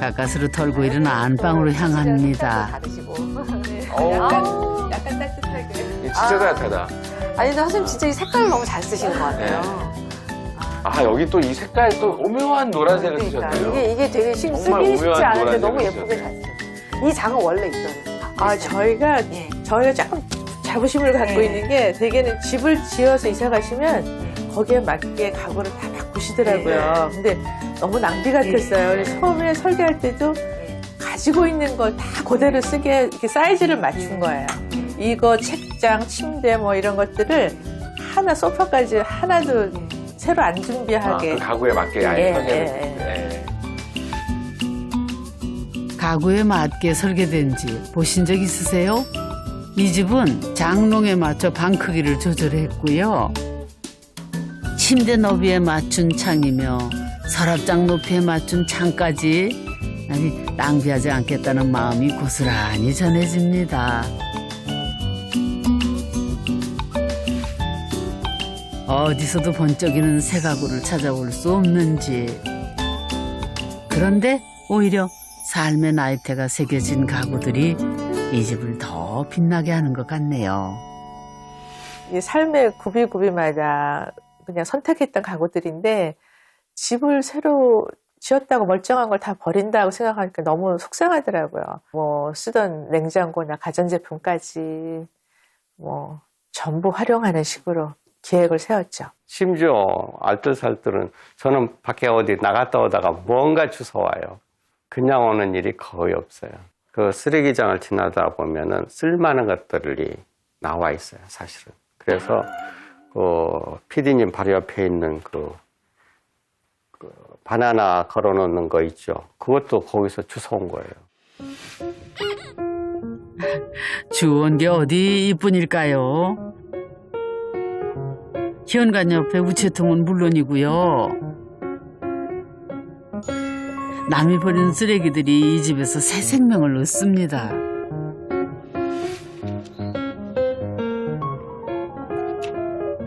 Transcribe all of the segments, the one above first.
가까스로 털고 일어나 안방으로 향합니다. 다르시고. 약간 따뜻하게. 진짜 따뜻하다. 아니, 근데 선생님 진짜 이 색깔을 너무 잘 쓰시는 것 같아요. 아, 여기 또 이 색깔 또 오묘한 노란색을 그러니까 쓰셨네요. 이게 되게 정말 쓰기 쉽지 오묘한 않은데 너무 노란색을 예쁘게 잘 써요. 이 장은 원래 있던. 아, 저희가 조금 자부심을 갖고 있는 게 대개는 집을 지어서 이사 가시면 거기에 맞게 가구를 다 바꾸시더라고요. 근데 너무 낭비 같았어요. 그래서 처음에 설계할 때도 가지고 있는 걸 다 그대로 쓰게 이렇게 사이즈를 맞춘 거예요. 이거 책장, 침대 뭐 이런 것들을 하나 소파까지 하나도 새로 안 준비하게. 그 가구에 맞게 아예 예, 설계를. 예, 가구에 맞게 설계된 집 보신 적 있으세요? 이 집은 장롱에 맞춰 방 크기를 조절했고요. 침대 너비에 맞춘 창이며 서랍장 높이에 맞춘 창까지 아니 낭비하지 않겠다는 마음이 고스란히 전해집니다. 어디서도 번쩍이는 새 가구를 찾아올 수 없는 집. 그런데 오히려 삶의 나이테가 새겨진 가구들이 이 집을 더 빛나게 하는 것 같네요. 이 삶의 구비구비마다 그냥 선택했던 가구들인데 집을 새로 지었다고 멀쩡한 걸 다 버린다고 생각하니까 너무 속상하더라고요. 뭐 쓰던 냉장고나 가전제품까지 뭐 전부 활용하는 식으로 계획을 세웠죠. 심지어 알뜰살뜰은 저는 밖에 어디 나갔다 오다가 뭔가 주워와요. 그냥 오는 일이 거의 없어요. 그 쓰레기장을 지나다 보면은 쓸만한 것들이 나와 있어요, 사실은. 그래서 PD님 바로 옆에 있는 그 바나나 걸어놓는 거 있죠. 그것도 거기서 주워온 거예요. 주운 게 어디 이뿐일까요? 현관 옆에 우체통은 물론이고요. 남이 버리는 쓰레기들이 이 집에서 새 생명을 얻습니다.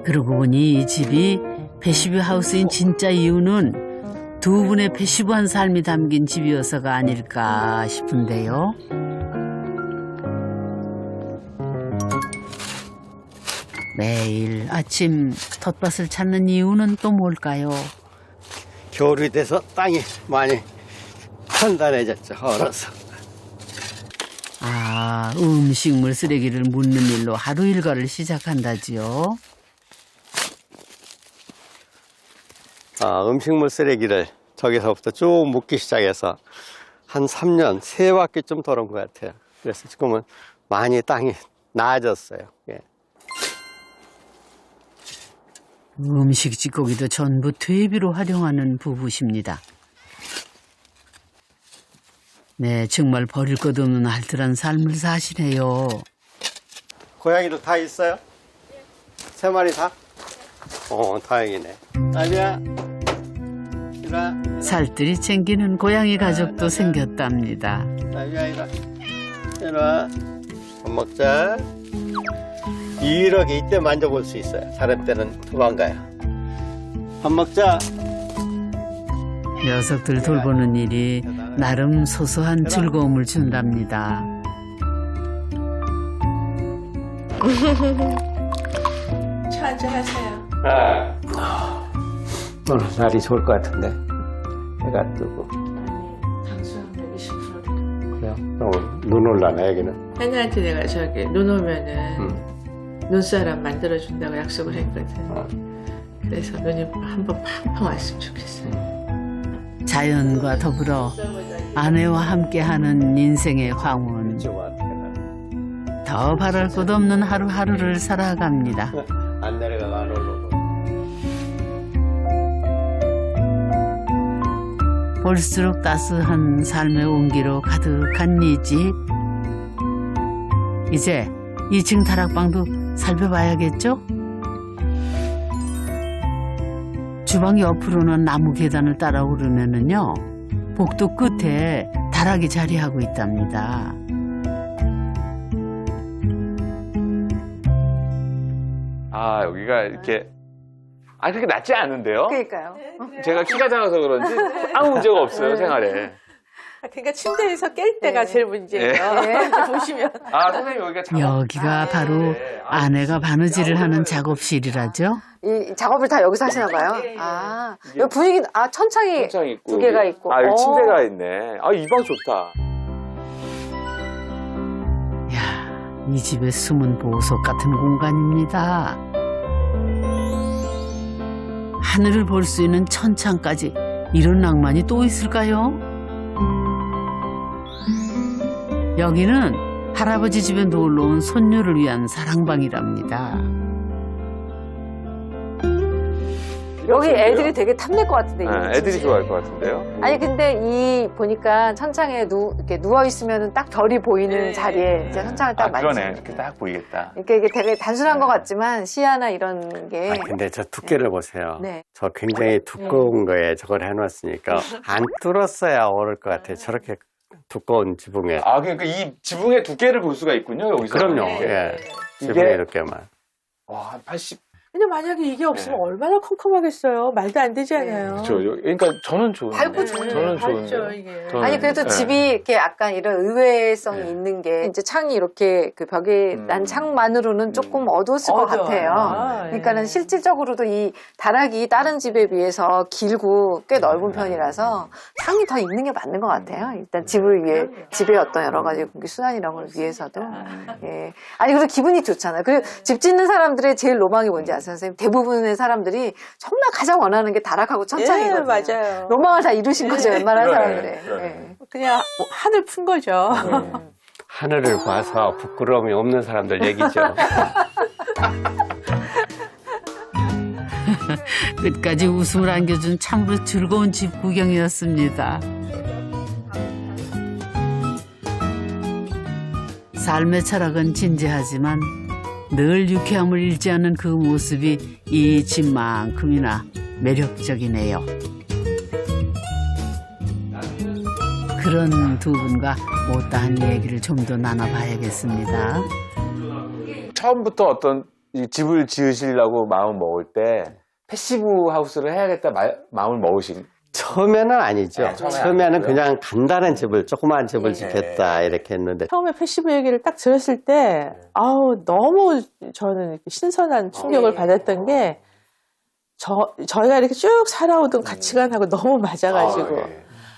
그러고 보니 이 집이 패시브 하우스인 진짜 이유는 두 분의 패시브한 삶이 담긴 집이어서가 아닐까 싶은데요. 매일 아침 텃밭을 찾는 이유는 또 뭘까요? 겨울이 돼서 땅이 많이 단단해졌죠, 얼어서. 아, 음식물 쓰레기를 묻는 일로 하루 일과를 시작한다지요. 음식물 쓰레기를 저기서부터 쭉 묻기 시작해서 한 3년, 3바퀴쯤 돌은 것 같아요. 그래서 지금은 많이 땅이 나아졌어요. 예. 음식 찌꺼기도 전부 퇴비로 활용하는 부부십니다. 네, 정말 버릴 것 없는 알뜰한 삶을 사시네요. 고양이들 다 있어요? 3마리 다? 다행이네. 딸이야, 이리 와. 살뜰히 챙기는 고양이 가족도 생겼답니다. 딸이야, 이리 와. 이리 와. 밥 먹자. 이렇게 이때 만져볼 수 있어요. 다른 때는 도망가요. 밥 먹자. 녀석들 돌보는 일이 나름 소소한 즐거움을 준답니다. 차 한잔 하세요. 오늘 날이 좋을 것 같은데. 해가 뜨고. 당수항력 20%래. 그래요? 오늘 눈 올라나, 여기는. 혜나한테 내가 저기 눈 오면은 눈사람 만들어준다고 약속을 했거든. 그래서 눈이 한번 팡팡 왔으면 좋겠어요. 자연과 더불어 아내와 함께하는 인생의 황혼. 더 바랄 것 없는 하루하루를 살아갑니다. 안 내려가고 안 올라오고. 볼수록 따스한 삶의 온기로 가득한 이 집. 이제 2층 다락방도 살펴봐야겠죠? 주방 옆으로는 나무 계단을 따라 오르면은요, 복도 끝에 다락이 자리하고 있답니다. 아, 여기가 이렇게 그렇게 낮지 않은데요? 그러니까요. 제가 키가 작아서 그런지 아무 문제가 없어요, 생활에. 그러니까 침대에서 깰 때가 네. 제일 문제예요. 네. 이제 보시면. 아, 선생님 여기가 작업. 여기가 바로 아내가 바느질을 하는 작업실이라죠. 이 작업을 다 여기서 하시나 봐요. 아, 여기 분위기, 천창이 천장 있고. 두 개가 있고. 아, 여기 어. 침대가 있네. 아, 이 방 좋다. 야, 이 집의 숨은 보석 같은 공간입니다. 하늘을 볼 수 있는 천창까지 이런 낭만이 또 있을까요? 여기는 할아버지 집에 놀러 온 손녀를 위한 사랑방이랍니다. 여기 애들이 되게 탐낼 것 같은데. 네, 애들이 좋아할 것 같은데요. 아니 근데 이 보니까 천창에 이렇게 누워 있으면 딱 별이 보이는 자리에 이제 천창을 딱 맞지. 그러네. 이렇게 딱 보이겠다. 이게 되게 단순한 것 같지만 시야나 이런 게. 아, 근데 저 두께를 보세요. 네. 저 굉장히 두꺼운 거에 저걸 해놨으니까 안 뚫었어야 오를 것 같아요. 저렇게 두꺼운 지붕에. 아, 그러니까 이 지붕의 두께를 볼 수가 있군요, 여기서. 그럼요. 이렇게. 예. 이게- 지붕에 이렇게만. 와, 한 80. 근데 만약에 이게 없으면 네. 얼마나 컴컴하겠어요. 말도 안 되잖아요. 그렇죠. 그러니까 저는 좋은. 밝고 좋은 저는 밝죠, 좋은데. 이게. 아니 그래도 네. 집이 이렇게 약간 이런 의외성이 네. 있는 게 이제 창이 이렇게 그 벽에 난 창만으로는 조금 어두웠을 것 어두워요. 같아요. 아, 그러니까는 예. 실질적으로도 이 다락이 다른 집에 비해서 길고 꽤 넓은 편이라서 창이 더 있는 게 맞는 것 같아요. 일단 집을 위해 집의 어떤 여러 가지 공기 순환 이런 걸 위해서도. 예. 아니 그래서 기분이 좋잖아요. 그리고 집 짓는 사람들의 제일 로망이 뭔지 아세요, 선생님? 대부분의 사람들이 정말 가장 원하는 게 다락하고 천창이거든요. 예, 맞아요. 로망을 다 이루신 거죠, 웬만한 그러네, 사람들의. 그러네. 예. 그냥 뭐 하늘 푼 거죠. 하늘을 봐서 부끄러움이 없는 사람들 얘기죠. 끝까지 웃음을 안겨준 참으로 즐거운 집 구경이었습니다. 삶의 철학은 진지하지만 늘 유쾌함을 잃지 않는 그 모습이 이 집만큼이나 매력적이네요. 그런 두 분과 못다한 얘기를 좀 더 나눠봐야겠습니다. 처음부터 어떤 이 집을 지으시려고 마음 먹을 때 패시브 하우스를 해야겠다 마음을 먹으신. 처음에는 아니죠. 네, 처음에 처음에는 아니고요. 그냥 간단한 집을, 조그마한 집을 네. 짓겠다 이렇게 했는데 처음에 패시브 얘기를 딱 들었을 때, 아우, 너무 저는 이렇게 신선한 충격을 받았던 게, 저희가 이렇게 쭉 살아오던 가치관하고 너무 맞아가지고,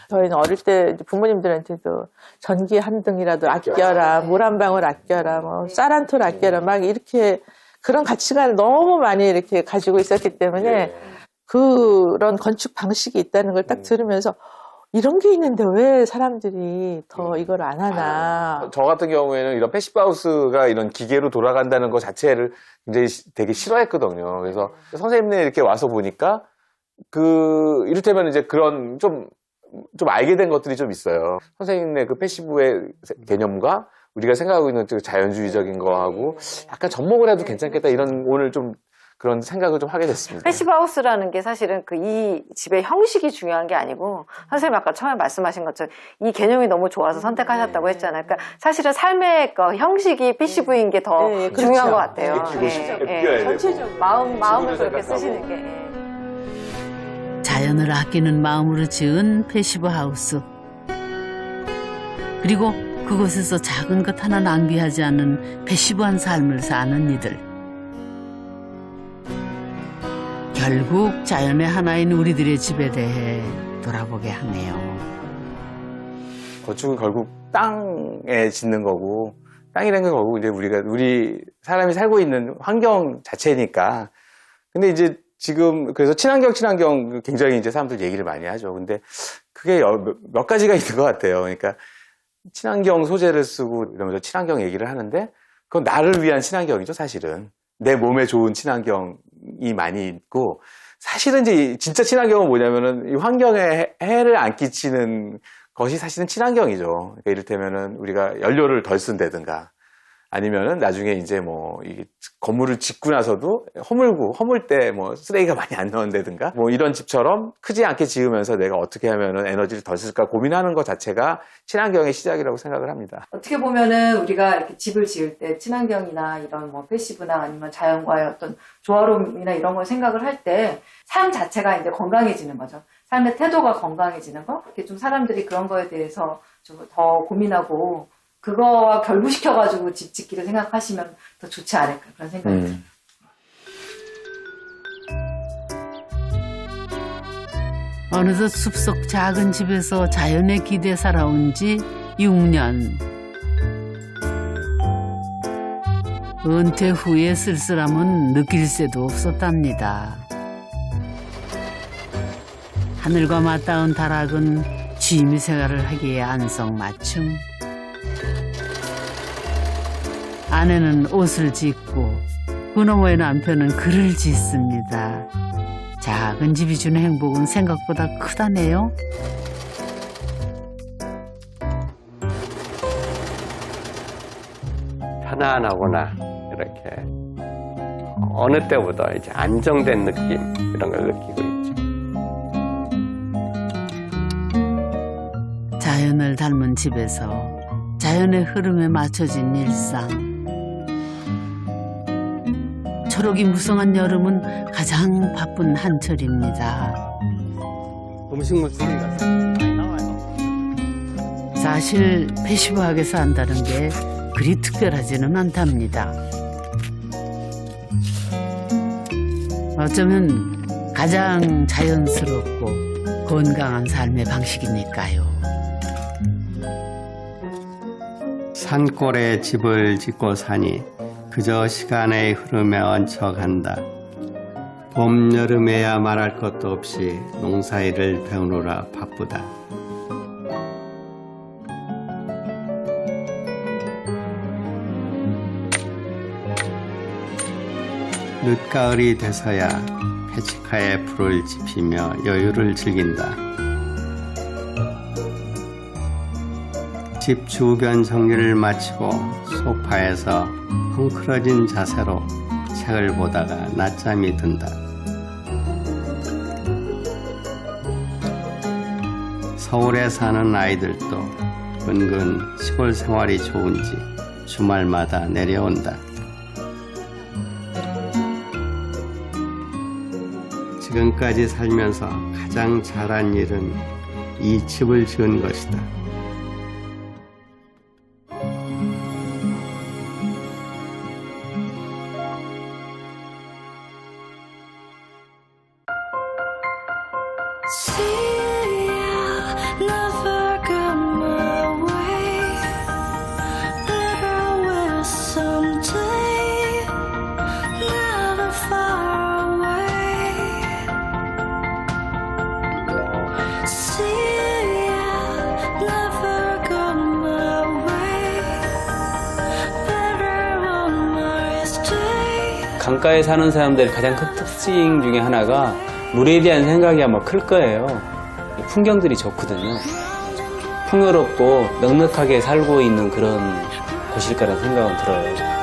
저희는 어릴 때 이제 부모님들한테도 전기 한 등이라도 아껴라, 물 한 방울 아껴라, 뭐, 쌀 한 톨 아껴라, 막 이렇게 그런 가치관을 너무 많이 이렇게 가지고 있었기 때문에, 그런 건축 방식이 있다는 걸 딱 들으면서 이런 게 있는데 왜 사람들이 더 이걸 안 하나. 저 같은 경우에는 이런 패시브 하우스가 이런 기계로 돌아간다는 것 자체를 굉장히 되게 싫어했거든요. 그래서 선생님네 이렇게 와서 보니까 이를테면 이제 그런 좀 알게 된 것들이 좀 있어요. 선생님네 그 패시브의 개념과 우리가 생각하고 있는 자연주의적인 거하고 약간 접목을 해도 괜찮겠다 이런 오늘 좀 그런 생각을 좀 하게 됐습니다. 패시브 하우스라는 게 사실은 이 집의 형식이 중요한 게 아니고 선생님 아까 처음에 말씀하신 것처럼 이 개념이 너무 좋아서 선택하셨다고 했잖아요. 그러니까 사실은 삶의 그 형식이 패시브인 게 더 네, 그렇죠. 중요한 것 같아요. 느끼고 싶게 느껴야 되고. 전체적으로. 마음을 지구를 그렇게 생각하고. 쓰시는 게. 자연을 아끼는 마음으로 지은 패시브 하우스. 그리고 그곳에서 작은 것 하나 낭비하지 않는 패시브한 삶을 사는 이들. 결국 자연의 하나인 우리들의 집에 대해 돌아보게 하네요. 건축은 결국 땅에 짓는 거고 땅이라는 건 결국 이제 우리 사람이 살고 있는 환경 자체니까. 근데 이제 지금 그래서 친환경 굉장히 이제 사람들 얘기를 많이 하죠. 근데 그게 몇 가지가 있는 것 같아요. 그러니까 친환경 소재를 쓰고 이러면서 친환경 얘기를 하는데 그건 나를 위한 친환경이죠, 사실은. 내 몸에 좋은 친환경이 많이 있고 사실은 이제 진짜 친환경은 뭐냐면은 이 환경에 해를 안 끼치는 것이 사실은 친환경이죠. 그러니까 이를테면은 우리가 연료를 덜 쓴다든가 아니면은 나중에 이제 뭐 이 건물을 짓고 나서도 허물 때 뭐 쓰레기가 많이 안 나온다든가 뭐 이런 집처럼 크지 않게 지으면서 내가 어떻게 하면은 에너지를 덜 쓸까 고민하는 것 자체가 친환경의 시작이라고 생각을 합니다. 어떻게 보면은 우리가 이렇게 집을 지을 때 친환경이나 이런 뭐 패시브나 아니면 자연과의 어떤 조화로움이나 이런 걸 생각을 할 때 삶 자체가 이제 건강해지는 거죠. 삶의 태도가 건강해지는 거, 이렇게 좀 사람들이 그런 거에 대해서 좀 더 고민하고 그거와 결부시켜가지고 집 짓기를 생각하시면 더 좋지 않을까 그런 생각이 듭니다. 어느덧 숲속 작은 집에서 자연에 기대 살아온 지 6년. 은퇴 후의 쓸쓸함은 느낄 새도 없었답니다. 하늘과 맞닿은 다락은 취미 생활을 하기에 안성맞춤. 아내는 옷을 짓고 그너머의 남편은 글을 짓습니다. 작은 집이 주는 행복은 생각보다 크다네요. 편안하구나 이렇게 어느 때보다 이제 안정된 느낌 이런 걸 느끼고 있죠. 자연을 닮은 집에서 자연의 흐름에 맞춰진 일상. 초록이 무성한 여름은 가장 바쁜 한철입니다. 음식물 쓰레기가 많이 나와요. 사실 패시브하게 산다는 게 그리 특별하지는 않답니다. 어쩌면 가장 자연스럽고 건강한 삶의 방식이니까요. 산골에 집을 짓고 사니 그저 시간의 흐름에 얹혀간다. 봄, 여름에야 말할 것도 없이 농사일을 배우느라 바쁘다. 늦가을이 돼서야 페치카에 불을 지피며 여유를 즐긴다. 집 주변 정리를 마치고 소파에서 헝클어진 자세로 책을 보다가 낮잠이 든다. 서울에 사는 아이들도 은근 시골 생활이 좋은지 주말마다 내려온다. 지금까지 살면서 가장 잘한 일은 이 집을 지은 것이다. 강가에 사는 사람들의 가장 큰 특징 중에 하나가 물에 대한 생각이 아마 클 거예요. 풍경들이 좋거든요. 풍요롭고 넉넉하게 살고 있는 그런 곳일 거라는 생각은 들어요.